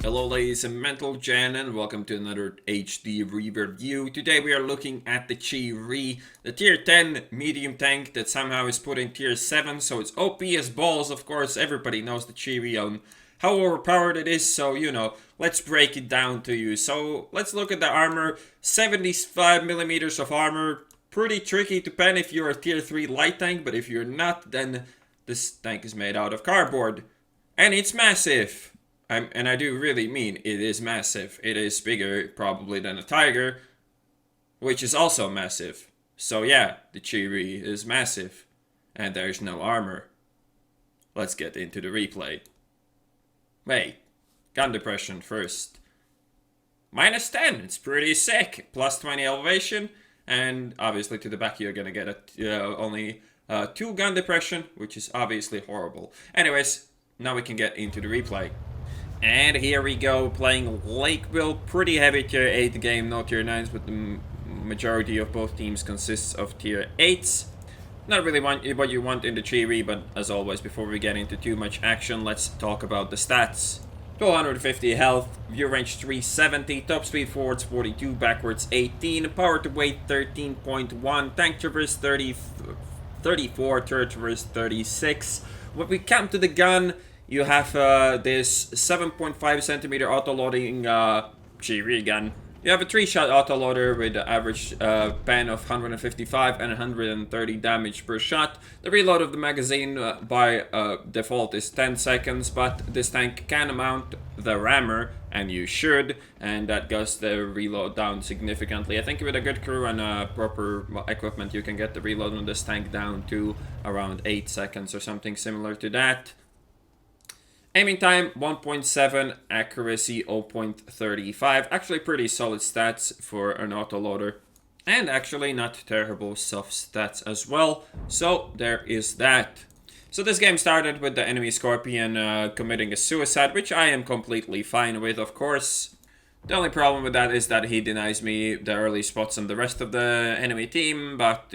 Hello ladies and mental Jan, and welcome to another HD review. Today we are looking at the Chiri, the tier 10 medium tank that somehow is put in tier 7, so it's OP as balls. Of course, everybody knows the Chiri on how overpowered it is, so let's break it down to you. So let's look at the armor. 75 millimeters of armor, pretty tricky to pen if you're a tier 3 light tank, but if you're not, then this tank is made out of cardboard. And it's massive! And I do really mean it is massive. It is bigger probably than a tiger, which is also massive. So yeah, the Chiri is massive, and there's no armor. Let's get into the replay. Wait, gun depression first. -10, it's pretty sick. Plus 20 elevation, and obviously to the back you're gonna get only 2 gun depression, which is obviously horrible. Anyways, now we can get into the replay. And here we go, playing Lakeville, pretty heavy tier 8 game, no tier 9s, but the majority of both teams consists of tier 8s. Not really what you want in the Chiri, but as always, before we get into too much action, let's talk about the stats. 1250 health, view range 370, top speed forwards 42, backwards 18, power to weight 13.1, tank traverse 34, turret traverse 36. When we come to the gun, you have this 7.5 centimeter auto-loading Chiri gun. You have a 3-shot auto-loader with an average pen of 155 and 130 damage per shot. The reload of the magazine by default is 10 seconds, but this tank can mount the rammer, and you should, and that goes the reload down significantly. I think with a good crew and proper equipment, you can get the reload on this tank down to around 8 seconds or something similar to that. Aiming time 1.7, accuracy 0.35. Actually pretty solid stats for an autoloader. And actually not terrible soft stats as well. So there is that. So this game started with the enemy Scorpion committing a suicide, which I am completely fine with, of course. The only problem with that is that he denies me the early spots on the rest of the enemy team, but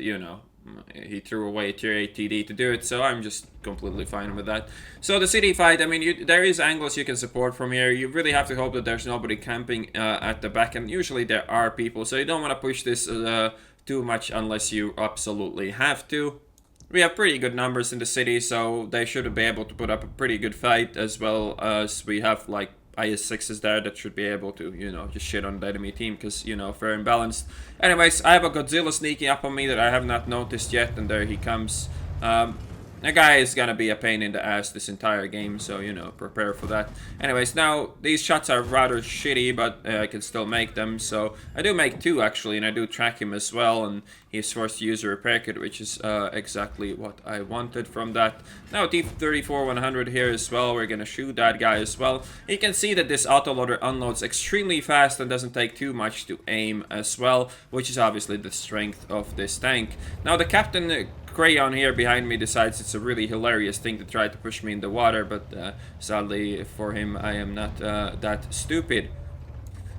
he threw away tier 8 TD to do it, so I'm just completely fine with that. So the city fight, I mean, there is angles you can support from here. You really have to hope that there's nobody camping at the back, and usually there are people, so you don't want to push this too much unless you absolutely have to. We have pretty good numbers in the city, so they should be able to put up a pretty good fight, as well as we have like IS-6s there that should be able to, just shit on the enemy team because, fair and balanced. Anyways, I have a Godzilla sneaking up on me that I have not noticed yet, and there he comes. The guy is gonna be a pain in the ass this entire game, so, prepare for that. Anyways, now, these shots are rather shitty, but I can still make them, so I do make 2, actually, and I do track him as well, and he's forced to use a repair kit, which is exactly what I wanted from that. Now, T-34-100 here as well, we're gonna shoot that guy as well. You can see that this autoloader unloads extremely fast and doesn't take too much to aim as well, which is obviously the strength of this tank. Now, the Captain Crayon here behind me decides it's a really hilarious thing to try to push me in the water, but sadly for him, I am not that stupid.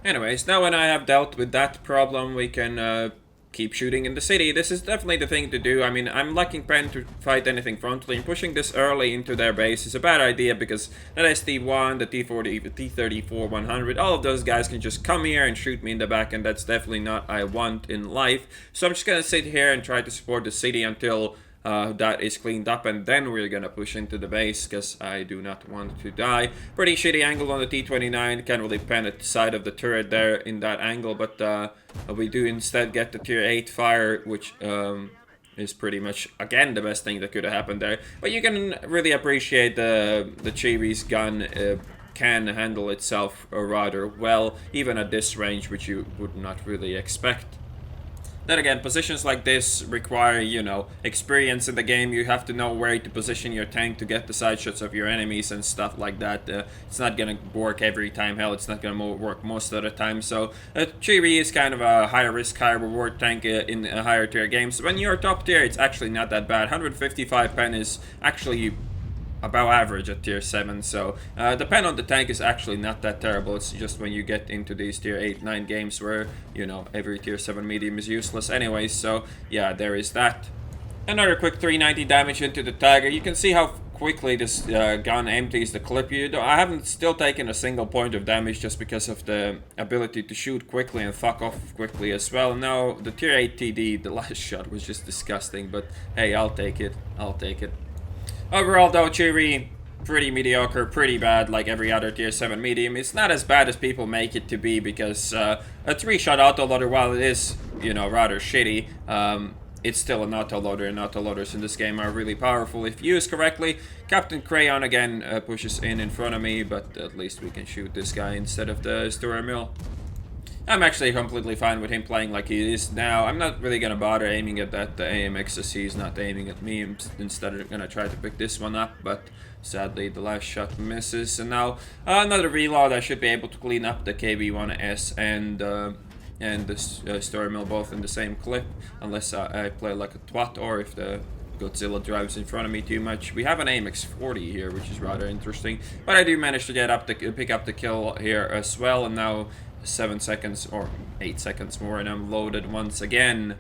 Anyways, now when I have dealt with that problem, we can keep shooting in the city. This is definitely the thing to do. I mean, I'm lacking pen to fight anything frontally, and pushing this early into their base is a bad idea because that ST1, the T40, the T34-100, all of those guys can just come here and shoot me in the back, and that's definitely not what I want in life. So I'm just gonna sit here and try to support the city until that is cleaned up, and then we're gonna push into the base because I do not want to die. Pretty shitty angle on the T29, can't really pen at the side of the turret there in that angle, but we do instead get the tier 8 fire, which is pretty much, again, the best thing that could have happened there. But you can really appreciate the Chiri's gun can handle itself rather well, even at this range, which you would not really expect. Then again, positions like this require, experience in the game. You have to know where to position your tank to get the side shots of your enemies and stuff like that. It's not gonna work every time. Hell, it's not gonna work most of the time. So, Chiri is kind of a higher risk, higher reward tank in higher tier games. When you're top tier, it's actually not that bad. 155 pen is actually about average at tier 7, so the pen on the tank is actually not that terrible. It's just when you get into these tier 8, 9 games where, every tier 7 medium is useless anyways, so yeah, there is that. Another quick 390 damage into the Tiger. You can see how quickly this gun empties the clip. I haven't still taken a single point of damage just because of the ability to shoot quickly and fuck off quickly as well. Now, the tier 8 TD, the last shot was just disgusting, but hey, I'll take it. I'll take it. Overall though, Chiri, pretty mediocre, pretty bad like every other tier 7 medium. It's not as bad as people make it to be because a 3-shot autoloader, while it is, you know, rather shitty, it's still an autoloader, and autoloaders in this game are really powerful if used correctly. Captain Crayon again pushes in front of me, but at least we can shoot this guy instead of the Storer Mill. I'm actually completely fine with him playing like he is now. I'm not really gonna bother aiming at that AMX as he's not aiming at me. Instead, I'm gonna try to pick this one up, but sadly the last shot misses. And now another reload. I should be able to clean up the KB1S and the Storer Mill both in the same clip, unless I play like a twat or if the Godzilla drives in front of me too much. We have an AMX 40 here, which is rather interesting, but I do manage to get up the pick up the kill here as well. And now 7 seconds or 8 seconds more, and I'm loaded once again.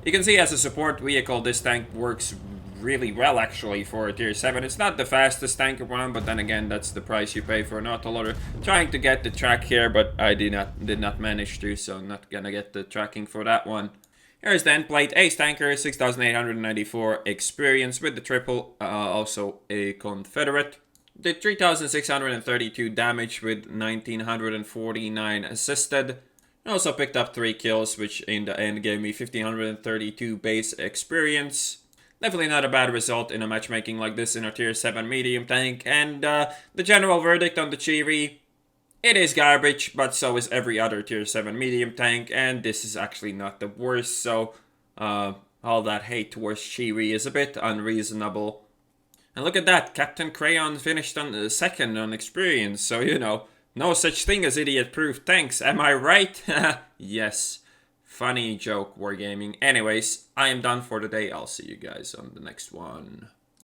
You can see as a support vehicle, this tank works really well actually for a tier 7. It's not the fastest tank around, but then again, that's the price you pay for an autoloader. Trying to get the track here, but I did not manage to, so I'm not gonna get the tracking for that one. Here's the end plate, Ace Tanker, 6,894 experience with the triple, also a Confederate. Did 3,632 damage with 1,949 assisted. I also picked up 3 kills, which in the end gave me 1,532 base experience. Definitely not a bad result in a matchmaking like this in a tier 7 medium tank. And the general verdict on the Chiri, it is garbage, but so is every other tier 7 medium tank. And this is actually not the worst, so all that hate towards Chiri is a bit unreasonable. And look at that, Captain Crayon finished on second on experience, so you know, no such thing as idiot-proof tanks, am I right? Yes. Funny joke, Wargaming. Anyways, I am done for today. I'll see you guys on the next one.